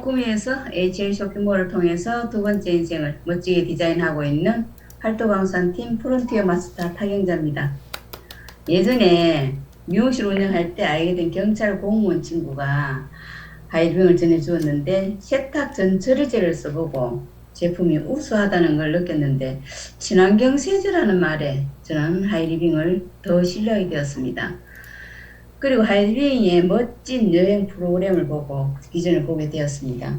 꾸미에서 HL 쇼핑몰을 통해서 두 번째 인생을 멋지게 디자인하고 있는 팔도강산팀 프론티어 마스터 타경자입니다. 예전에 미용실 운영할 때 알게 된 경찰 공무원 친구가 하이드윙을 전해주었는데 세탁 전 처리제를 써보고 제품이 우수하다는 걸 느꼈는데 친환경 세제라는 말에 저는 하이리빙을 더 신뢰하게 되었습니다. 그리고 하이리빙의 멋진 여행 프로그램을 보고 비전을 보게 되었습니다.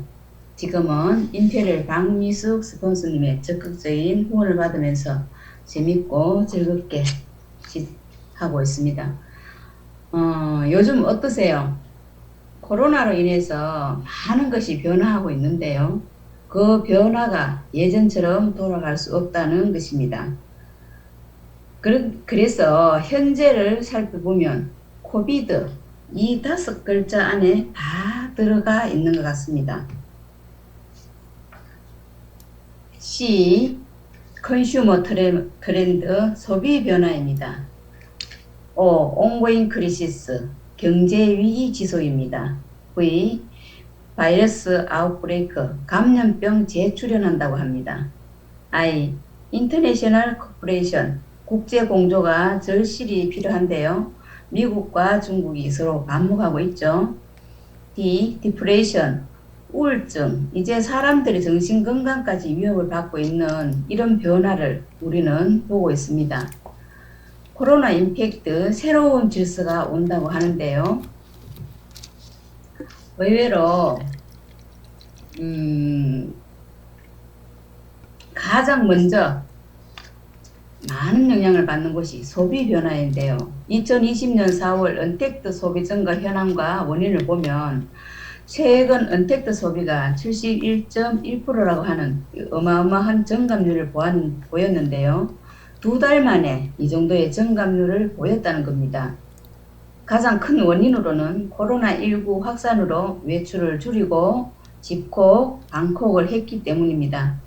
지금은 인테리어 박미숙 스폰서님의 적극적인 후원을 받으면서 재밌고 즐겁게 하고 있습니다. 요즘 어떠세요? 코로나로 인해서 많은 것이 변화하고 있는데요. 그 변화가 예전처럼 돌아갈 수 없다는 것입니다. 그래서 현재를 살펴보면 코비드 이 5글자 안에 다 들어가 있는 것 같습니다. C. 컨슈머 트렌드 소비 변화입니다. O. 온고잉 크리시스 경제 위기 지속입니다. V. 바이러스 아웃브레이크 감염병 재출현한다고 합니다. I. 인터내셔널 코퍼레이션 국제 공조가 절실히 필요한데요. 미국과 중국이 서로 반목하고 있죠. D. 디프레이션 우울증 이제 사람들의 정신건강까지 위협을 받고 있는 이런 변화를 우리는 보고 있습니다. 코로나 임팩트 새로운 질서가 온다고 하는데요. 의외로 가장 먼저 많은 영향을 받는 것이 소비 변화인데요. 2020년 4월 언택트 소비 증가 현황과 원인을 보면 최근 언택트 소비가 71.1%라고 하는 어마어마한 증감률을 보였는데요. 2달 만에 이 정도의 증감률을 보였다는 겁니다. 가장 큰 원인으로는 코로나19 확산으로 외출을 줄이고 집콕, 방콕을 했기 때문입니다.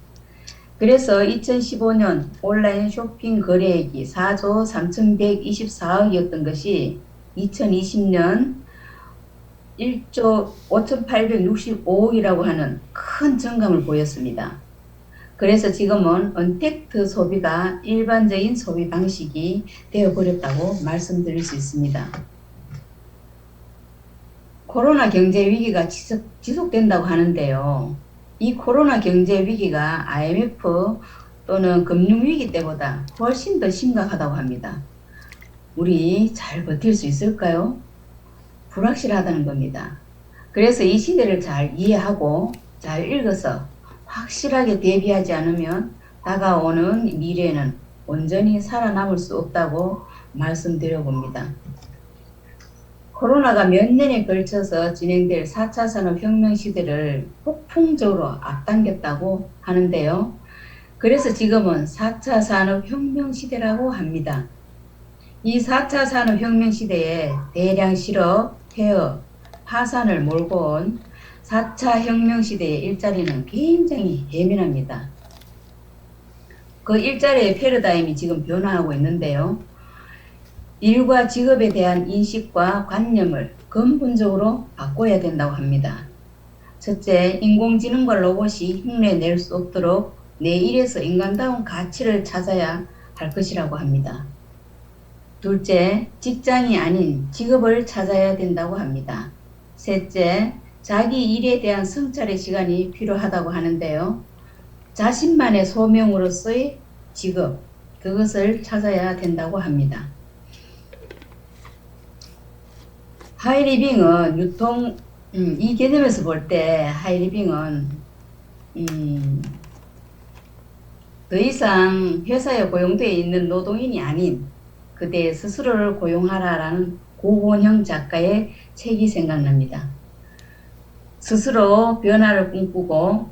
그래서 2015년 온라인 쇼핑 거래액이 4조 3,124억이었던 것이 2020년 1조 5,865억이라고 하는 큰 증감을 보였습니다. 그래서 지금은 언택트 소비가 일반적인 소비 방식이 되어버렸다고 말씀드릴 수 있습니다. 코로나 경제 위기가 지속된다고 하는데요. 이 코로나 경제 위기가 IMF 또는 금융위기 때보다 훨씬 더 심각하다고 합니다. 우리 잘 버틸 수 있을까요? 불확실하다는 겁니다. 그래서 이 시대를 잘 이해하고 잘 읽어서 확실하게 대비하지 않으면 다가오는 미래에는 온전히 살아남을 수 없다고 말씀드려봅니다. 코로나가 몇 년에 걸쳐서 진행될 4차 산업혁명 시대를 폭풍적으로 앞당겼다고 하는데요. 그래서 지금은 4차 산업혁명 시대라고 합니다. 이 4차 산업혁명 시대에 대량 실업, 폐업, 파산을 몰고 온 4차 혁명 시대의 일자리는 굉장히 예민합니다. 그 일자리의 패러다임이 지금 변화하고 있는데요. 일과 직업에 대한 인식과 관념을 근본적으로 바꿔야 된다고 합니다. 첫째, 인공지능과 로봇이 흉내낼 수 없도록 내 일에서 인간다운 가치를 찾아야 할 것이라고 합니다. 둘째, 직장이 아닌 직업을 찾아야 된다고 합니다. 셋째, 자기 일에 대한 성찰의 시간이 필요하다고 하는데요. 자신만의 소명으로서의 직업, 그것을 찾아야 된다고 합니다. 하이리빙은 이 개념에서 볼 때 하이리빙은 더 이상 회사에 고용되어 있는 노동인이 아닌 그대 스스로를 고용하라라는 고건형 작가의 책이 생각납니다. 스스로 변화를 꿈꾸고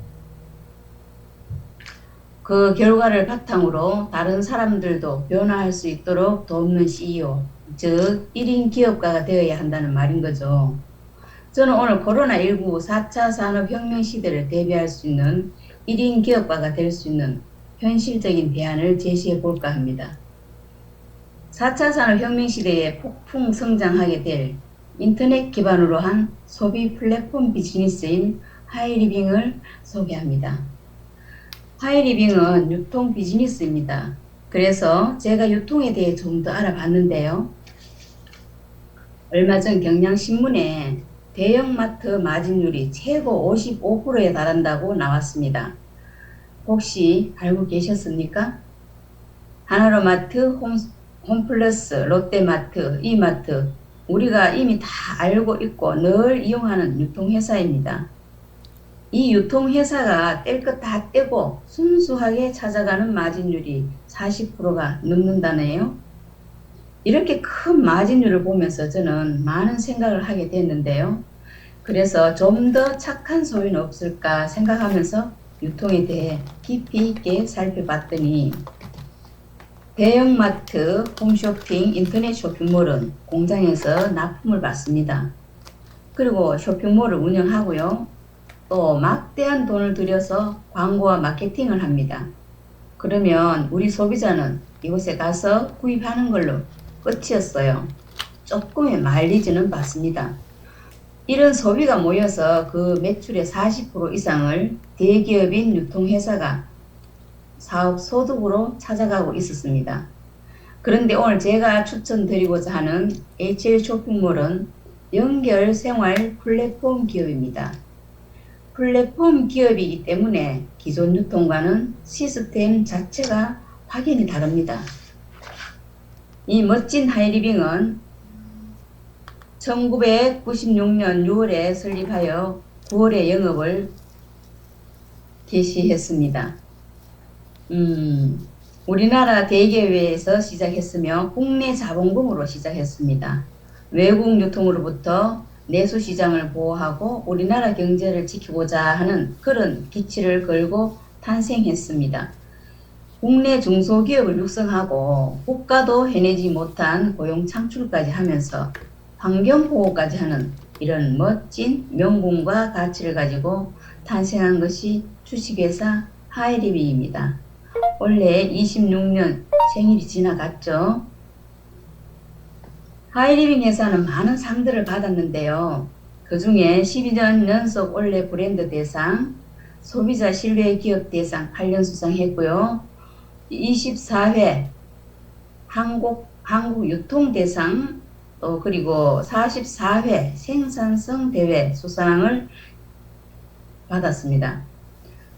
그 결과를 바탕으로 다른 사람들도 변화할 수 있도록 돕는 CEO, 즉 1인 기업가가 되어야 한다는 말인 거죠. 저는 오늘 코로나19 4차 산업혁명 시대를 대비할 수 있는 1인 기업가가 될 수 있는 현실적인 대안을 제시해 볼까 합니다. 4차 산업혁명 시대에 폭풍 성장하게 될 인터넷 기반으로 한 소비 플랫폼 비즈니스인 하이리빙을 소개합니다. 하이리빙은 유통 비즈니스입니다. 그래서 제가 유통에 대해 좀 더 알아봤는데요. 얼마 전 경향신문에 대형마트 마진율이 최고 55%에 달한다고 나왔습니다. 혹시 알고 계셨습니까? 하나로마트, 홈플러스, 롯데마트, 이마트, 우리가 이미 다 알고 있고 늘 이용하는 유통회사입니다. 이 유통회사가 뗄 것 다 떼고 순수하게 찾아가는 마진율이 40%가 넘는다네요. 이렇게 큰 마진율을 보면서 저는 많은 생각을 하게 됐는데요. 그래서 좀 더 착한 소비는 없을까 생각하면서 유통에 대해 깊이 있게 살펴봤더니 대형마트, 홈쇼핑, 인터넷 쇼핑몰은 공장에서 납품을 받습니다. 그리고 쇼핑몰을 운영하고요. 또 막대한 돈을 들여서 광고와 마케팅을 합니다. 그러면 우리 소비자는 이곳에 가서 구입하는 걸로 끝이었어요. 조금의 마일리지는 받습니다. 이런 소비가 모여서 그 매출의 40% 이상을 대기업인 유통회사가 사업 소득으로 찾아가고 있었습니다. 그런데 오늘 제가 추천드리고자 하는 HL 쇼핑몰은 연결 생활 플랫폼 기업입니다. 플랫폼 기업이기 때문에 기존 유통과는 시스템 자체가 확연히 다릅니다. 이 멋진 하이리빙은 1996년 6월에 설립하여 9월에 영업을 개시했습니다. 우리나라 대기업에서 시작했으며 국내 자본금으로 시작했습니다. 외국 유통으로부터 내수 시장을 보호하고 우리나라 경제를 지키고자 하는 그런 기치를 걸고 탄생했습니다. 국내 중소기업을 육성하고 국가도 해내지 못한 고용 창출까지 하면서 환경보호까지 하는 이런 멋진 명분과 가치를 가지고 탄생한 것이 주식회사 하이리빙입니다. 원래 26년 생일이 지나갔죠. 하이리빙 회사는 많은 상들을 받았는데요. 그 중에 12년 연속 올해 브랜드 대상, 소비자 신뢰 기업 대상 8년 수상했고요. 24회 한국 유통 대상, 또 그리고 44회 생산성 대회 수상을 받았습니다.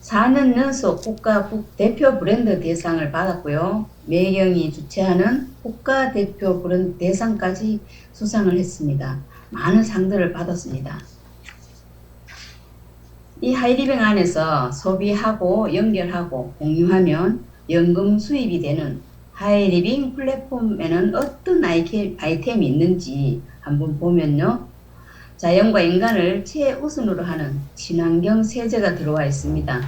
4년 연속 국가 대표 브랜드 대상을 받았고요. 매경이 주최하는 국가 대표 브랜드 대상까지 수상을 했습니다. 많은 상들을 받았습니다. 이 하이리빙 안에서 소비하고 연결하고 공유하면 연금 수입이 되는 하이리빙 플랫폼에는 어떤 아이템이 있는지 한번 보면요. 자연과 인간을 최우선으로 하는 친환경 세제가 들어와 있습니다.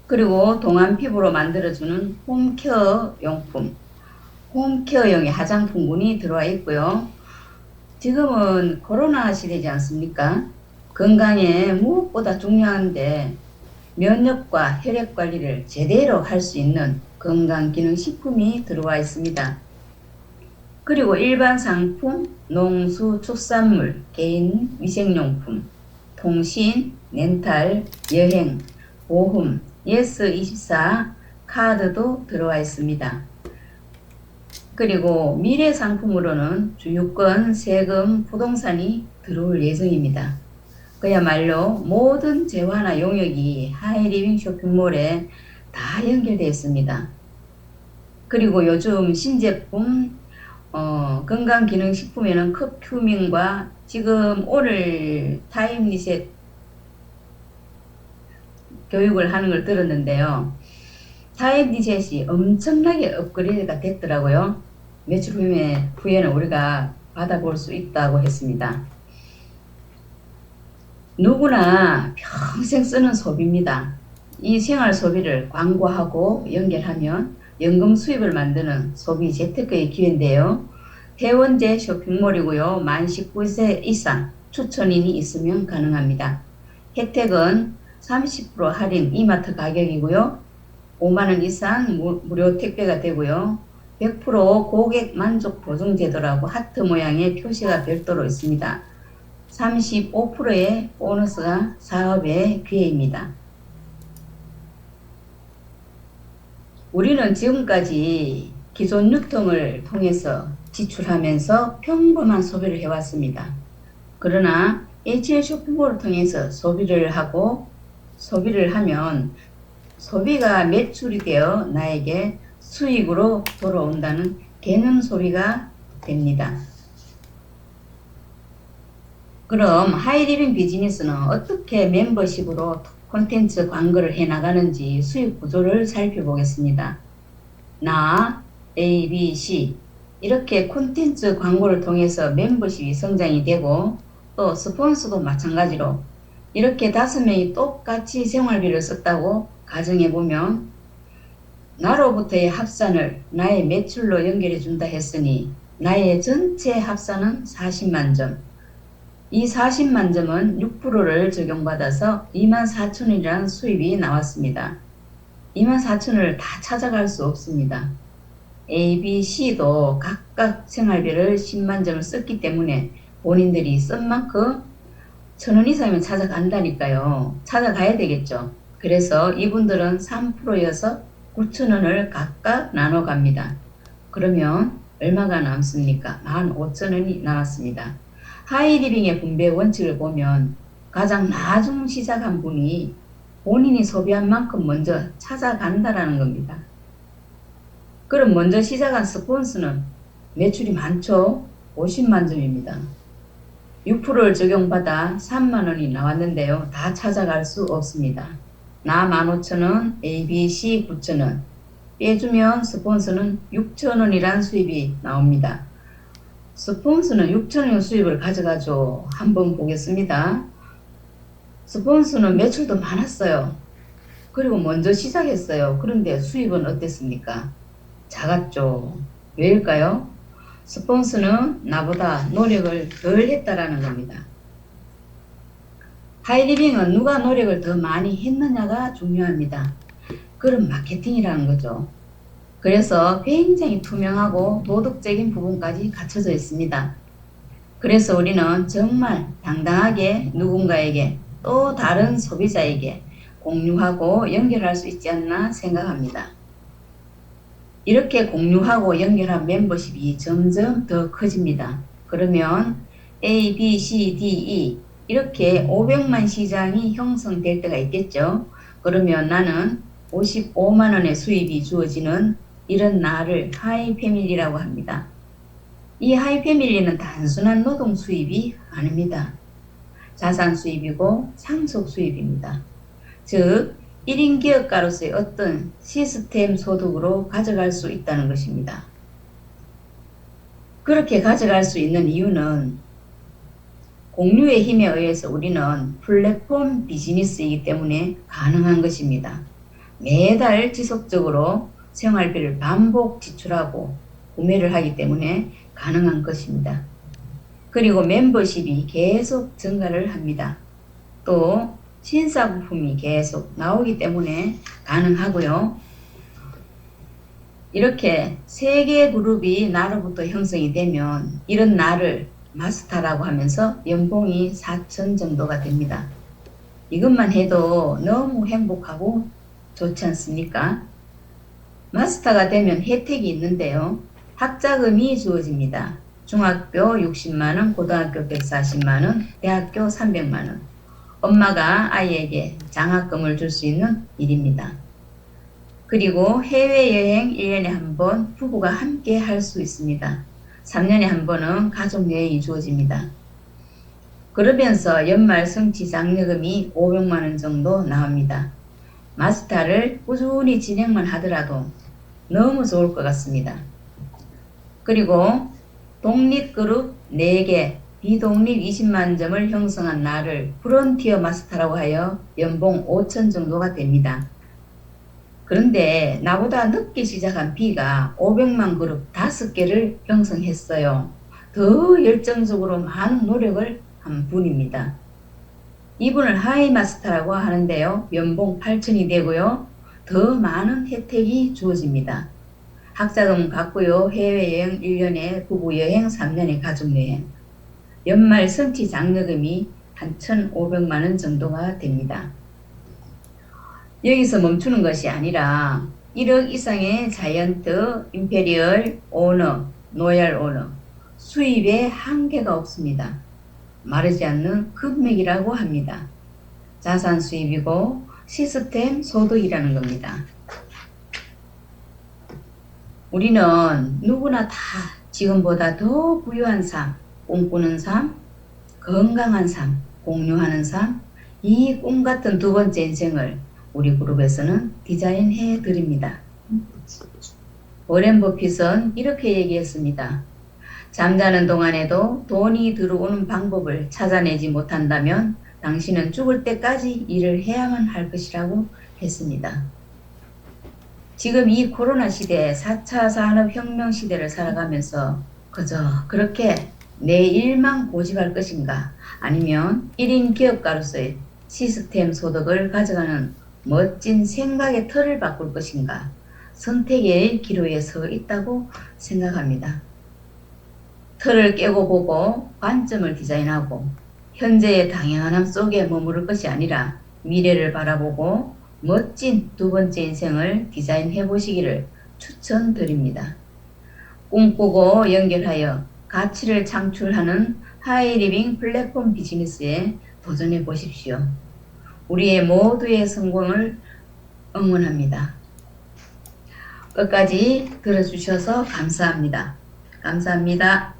그리고 동안 피부로 만들어주는 홈케어 용품, 홈케어용의 화장품군이 들어와 있고요. 지금은 코로나 시대지 않습니까? 건강에 무엇보다 중요한데 면역과 혈액 관리를 제대로 할 수 있는 건강기능식품이 들어와 있습니다. 그리고 일반 상품, 농수축산물, 개인 위생용품, 통신, 렌탈, 여행, 보험, 예스24 카드도 들어와 있습니다. 그리고 미래 상품으로는 주유권, 세금, 부동산이 들어올 예정입니다. 그야말로 모든 재화나 용역이 하이리빙 쇼핑몰에 다 연결되어 있습니다. 그리고 요즘 신제품, 건강기능식품에는 커큐민과 지금 오늘 타임리셋 교육을 하는 걸 들었는데요. 타임리셋이 엄청나게 업그레이드가 됐더라고요. 며칠 후에는 우리가 받아볼 수 있다고 했습니다. 누구나 평생 쓰는 소비입니다. 이 생활 소비를 광고하고 연결하면 연금 수입을 만드는 소비 재테크의 기회인데요. 태원제 쇼핑몰이고요. 만 19세 이상 추천인이 있으면 가능합니다. 혜택은 30% 할인 이마트 가격이고요. 5만원 이상 무료 택배가 되고요. 100% 고객 만족 보증 제도라고 하트 모양의 표시가 별도로 있습니다. 35%의 보너스가 사업의 기회입니다. 우리는 지금까지 기존 유통을 통해서 지출하면서 평범한 소비를 해왔습니다. 그러나 HL 쇼핑몰을 통해서 소비를 하면 소비가 매출이 되어 나에게 수익으로 돌아온다는 개념 소비가 됩니다. 그럼 하이리빙 비즈니스는 어떻게 멤버십으로 콘텐츠 광고를 해나가는지 수익 구조를 살펴보겠습니다. 나, A, B, C 이렇게 콘텐츠 광고를 통해서 멤버십이 성장이 되고 또 스폰서도 마찬가지로 이렇게 5명이 똑같이 생활비를 썼다고 가정해보면 나로부터의 합산을 나의 매출로 연결해 준다 했으니 나의 전체 합산은 40만 점. 이 40만 점은 6%를 적용받아서 24,000원이라는 수입이 나왔습니다. 24,000원을 다 찾아갈 수 없습니다. A, B, C도 각각 생활비를 10만 점을 썼기 때문에 본인들이 쓴 만큼 1,000원 이상이면 찾아간다니까요. 찾아가야 되겠죠. 그래서 이분들은 3%여서 9,000원을 각각 나눠 갑니다. 그러면 얼마가 남습니까? 15,000원이 나왔습니다. 하이리빙의 분배 원칙을 보면 가장 나중 시작한 분이 본인이 소비한 만큼 먼저 찾아간다라는 겁니다. 그럼 먼저 시작한 스폰서는 매출이 많죠? 50만 점입니다. 6%를 적용받아 3만 원이 나왔는데요. 다 찾아갈 수 없습니다. 나 15,000원, A, B, C 9,000원 빼주면 스폰서는 6,000원이란 수입이 나옵니다. 스폰서는 6,000원 수입을 가져가죠. 한번 보겠습니다. 스폰서는 매출도 많았어요. 그리고 먼저 시작했어요. 그런데 수입은 어땠습니까? 작았죠. 왜일까요? 스폰서는 나보다 노력을 덜 했다라는 겁니다. 하이리빙은 누가 노력을 더 많이 했느냐가 중요합니다. 그런 마케팅이라는 거죠. 그래서 굉장히 투명하고 도덕적인 부분까지 갖춰져 있습니다. 그래서 우리는 정말 당당하게 누군가에게 또 다른 소비자에게 공유하고 연결할 수 있지 않나 생각합니다. 이렇게 공유하고 연결한 멤버십이 점점 더 커집니다. 그러면 A, B, C, D, E 이렇게 500만 시장이 형성될 때가 있겠죠. 그러면 나는 55만 원의 수입이 주어지는 이런 나를 하이패밀리라고 합니다. 이 하이패밀리는 단순한 노동 수입이 아닙니다. 자산 수입이고 상속 수입입니다. 즉 1인 기업가로서의 어떤 시스템 소득으로 가져갈 수 있다는 것입니다. 그렇게 가져갈 수 있는 이유는 공유의 힘에 의해서 우리는 플랫폼 비즈니스이기 때문에 가능한 것입니다. 매달 지속적으로 생활비를 반복 지출하고 구매를 하기 때문에 가능한 것입니다. 그리고 멤버십이 계속 증가를 합니다. 또 신사 부품이 계속 나오기 때문에 가능하고요. 이렇게 3개 그룹이 나로부터 형성이 되면 이런 나를 마스터라고 하면서 연봉이 4,000 정도가 됩니다. 이것만 해도 너무 행복하고 좋지 않습니까? 마스터가 되면 혜택이 있는데요. 학자금이 주어집니다. 중학교 60만원, 고등학교 140만원, 대학교 300만원. 엄마가 아이에게 장학금을 줄 수 있는 일입니다. 그리고 해외여행 1년에 한 번 부부가 함께 할 수 있습니다. 3년에 한 번은 가족여행이 주어집니다. 그러면서 연말 성취 장려금이 500만원 정도 나옵니다. 마스터를 꾸준히 진행만 하더라도 너무 좋을 것 같습니다. 그리고 독립그룹 4개, 비독립 20만 점을 형성한 나를 프론티어 마스터라고 하여 연봉 5,000 정도가 됩니다. 그런데 나보다 늦게 시작한 B가 500만 그룹 5개를 형성했어요. 더 열정적으로 많은 노력을 한 분입니다. 이분을 하이 마스터라고 하는데요. 연봉 8,000이 되고요. 더 많은 혜택이 주어집니다. 학자금 갖고요. 해외여행 1년에 부부여행 3년에 가족여행. 연말 성취 장려금이 한 1,500만 원 정도가 됩니다. 여기서 멈추는 것이 아니라 1억 이상의 자이언트, 임페리얼 오너, 로얄 오너, 수입에 한계가 없습니다. 마르지 않는 금맥이라고 합니다. 자산 수입이고 시스템 소득이라는 겁니다. 우리는 누구나 다 지금보다 더 부유한 삶, 꿈꾸는 삶, 건강한 삶, 공유하는 삶, 이 꿈같은 두 번째 인생을 우리 그룹에서는 디자인해 드립니다. 워렌 버핏은 이렇게 얘기했습니다. 잠자는 동안에도 돈이 들어오는 방법을 찾아내지 못한다면 당신은 죽을 때까지 일을 해야만 할 것이라고 했습니다. 지금 이 코로나 시대 4차 산업혁명 시대를 살아가면서 그저 그렇게 내 일만 고집할 것인가, 아니면 1인 기업가로서의 시스템 소득을 가져가는 멋진 생각의 틀을 바꿀 것인가, 선택의 기로에 서 있다고 생각합니다. 틀을 깨고 보고 관점을 디자인하고 현재의 당연함 속에 머무를 것이 아니라 미래를 바라보고 멋진 두 번째 인생을 디자인해 보시기를 추천드립니다. 꿈꾸고 연결하여 가치를 창출하는 하이리빙 플랫폼 비즈니스에 도전해 보십시오. 우리의 모두의 성공을 응원합니다. 끝까지 들어주셔서 감사합니다. 감사합니다.